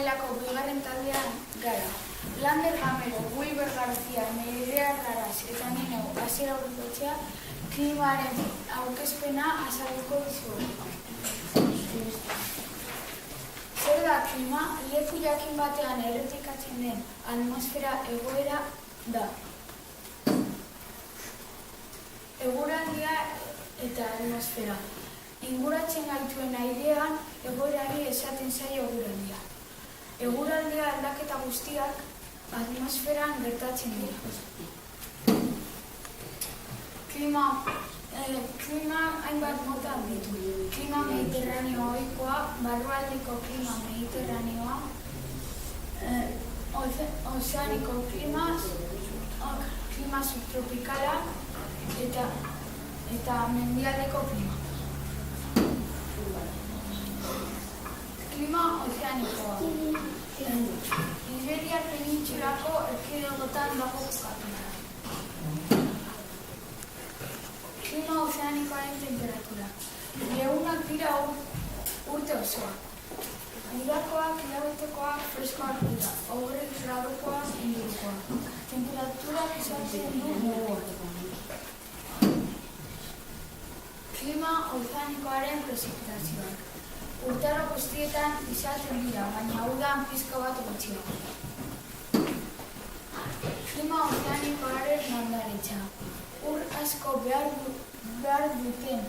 mailako bigarren taldean gara. Lander Gamero, Wilber García, Nerea Raras eta Nino Asier Aurrikotxea klimaren aurkezpena azalduko dizuegu. Zer da klima? Leku jakin batean errepikatzen den atmosfera egoera da. Eguraldia eta atmosfera. Inguratzen gaituen airean egoerari esaten zaio eguraldia. Eguraldia aldaketa guztiak atmosferan gertatzen dira. Klima hainbat mota ditu. Klima mediterraneo ohikoa, barrualdeko klima mediterraneoa, ozeaniko klima subtropikala eta mendialdeko klima. Klima ozeanikoa. Iberiar penintsulako erkidegoetan dago kokatuta. Klima ozeanikoaren temperatura. Lehunak dira urte osoa. Udakoak, hilabetekoak, freskoak dira. 20 gradukoak, ingurukoak. Temperaturak izaten du mugoa. Klima ozeanikoaren prezipitazioak. Urtaro guztietan izaten dira, baina udan pizka bat gutxiago. Klima ozeanikoaren landaretza. Ur asko behar duten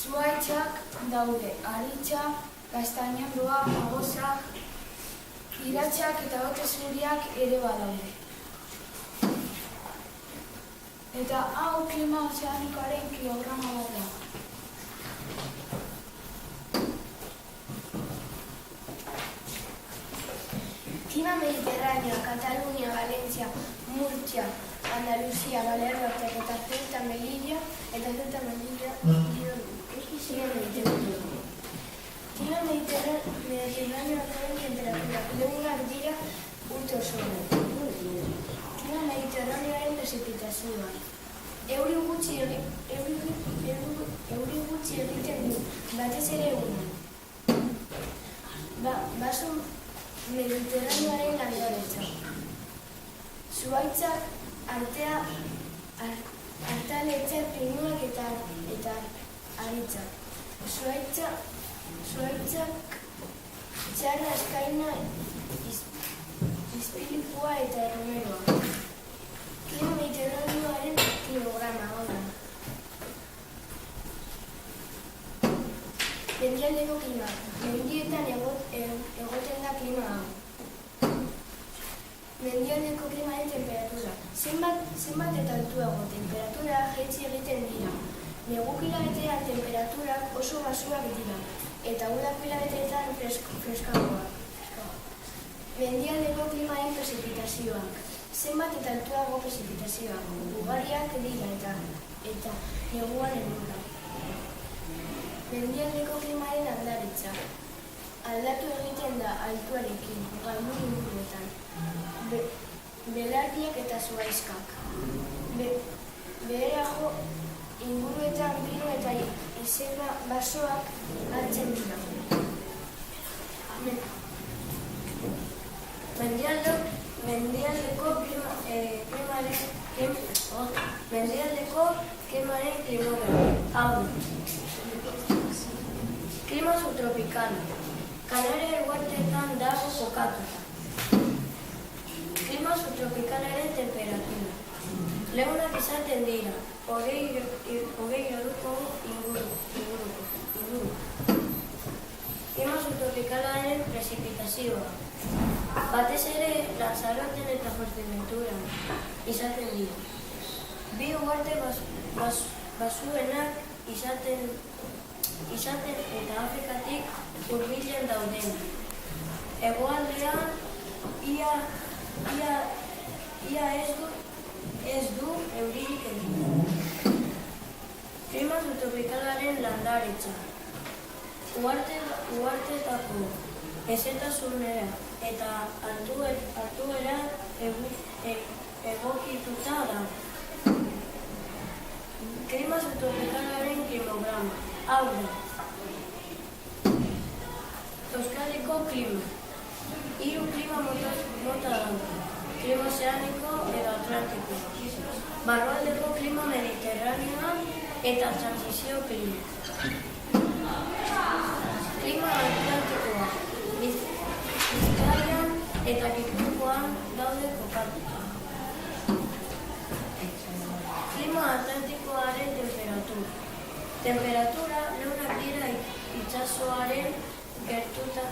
zuhaitzak daude, haritza, gaztainondoa, magozak, iratzak eta ote zuriak ere badaude. Eta hau klima ozeanikoaren kilograma bat da. Klima mediterránea, Cataluña, Valencia, Murcia, Andalucía, Baleares eta Ceuta Melilla Klima mediterraneoaren temperatura. Lehunak dira urte osoa. Klima mediterraneoaren prezipitazioa. Euri gutxi egiten du, batez ere egunean. Baso mediterraneoaren landaretza. Zuhaitzak, artaletzak, pinuak eta haritzak. Zuhaitzak, txarra, eskaina, izpilipua eta erromeroa. Klima mediterraneoaren kilograma, hona. Mendialdeko klima. Mendietan egoten da klima hau. Mendialdeko klimaren temperatura. Zenbat eta altuago temperatura jaitsi egiten dira. Negu kilabetean temperaturak oso baxuak dira, eta uda kilabeteetan freskagoak. Mendialdeko klimaren prezipitazioak. Zenbat eta altuago prezipitazioak. Ugariak dira eta neguan elurra. Mendialdeko klimaren landaretza. Aldatu egiten da altuarekin, gailur inguruetan. Belardiak eta zuhaizkak. Beherago inguruetan pinu eta izeba basoak hartzen dira. Mendialdeko klimaren klimograma. Hau. Klima subtropical. Kanaria uharteetan dago kokatuta. Klima subtropikalaren temperatura. Lehunak izaten dira, 20 graduko inguruko. Klima subtropikalaren prezipitazioa. Batez ere, Lanzaroten eta Fuerteventuran izaten dira. Bi uharte basuenak izaten eta Afrikatik hurbilen dauden. Hegoaldean ia ez du euririk egin. Klima subtropikalaren landaretza. Uharteetako hezetasunera eta altuera egokituta da. Klima subtropikalaren kilograma. Hau da. Euskadiko klima. Hiru klima mota daude, klima ozeaniko edo atlantikoa. Barrualdeko klima mediterraneoa eta transizio klima. Klima atlantikoa, Bizkaian eta Gipuzkoan daude kokatuta. Klima atlantikoaren temperatura. Temperatura leunak dira itsasoaren gertutan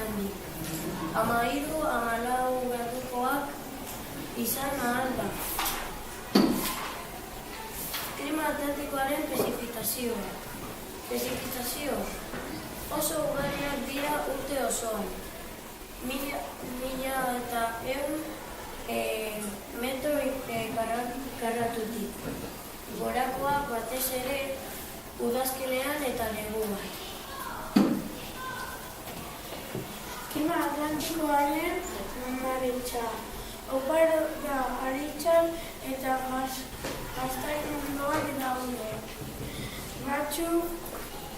handik. 13–14 gradukoak izan ahal da. Klima atlantikoaren prezipitazioa. Oso ugariak dira urte osoan. 1.100 metro karratutik. Gorakoak batez ere udazkenean eta neguan. Klima atlantikoaren landaretza. Opar da haritzan eta gaztainondoak daude.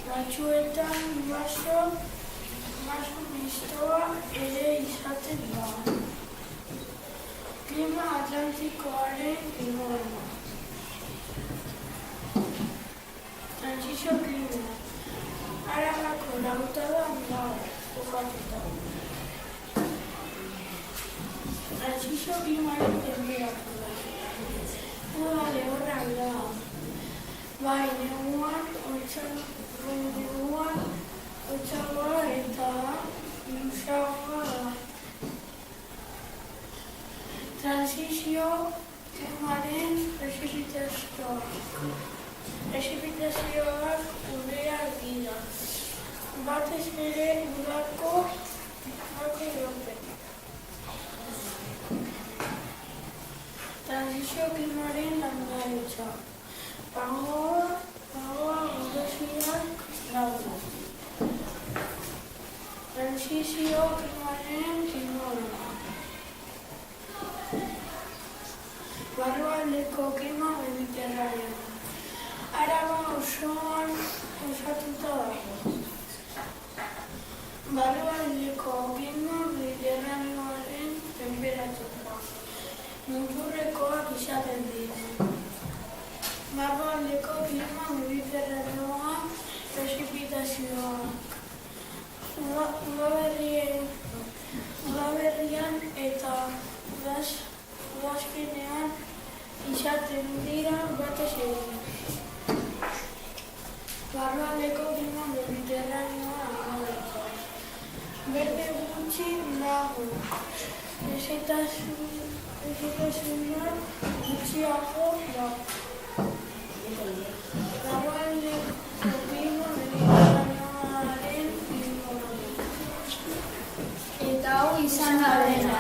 Batzuetan baso mistoa ere izaten da. Klima atlantikoaren klima. Transizio klima. Arabako lautadan dago kokatuta. Transizio klimaren temperatura. Uda lehorrak da. Bai, neguan otxagoa eta luzagoa da. Transizio klimaren prezipitazioak ureak dira. Batez ere udako erope. Transizio klimaren landaretza. Pagoa odolziak daude. Transizio klimaren klima. Barrualdeko klima mediterraneoa. Araba osoan osatuta dago. Barrualdeko klima mediterraneoaren temperatura. Muturrekoak izaten dira. Barrualdeko klima mediterraneoa prezipitazioak. Udaberrian eta udazkenean izaten dira batez ere. Barrualdeko klima mediterraneoa landaretza. Berde gutxi dago. Hezetasuna gutxiago dago. Barrualdeko klima mediterraneoaren klima. Eta hau izan da dena.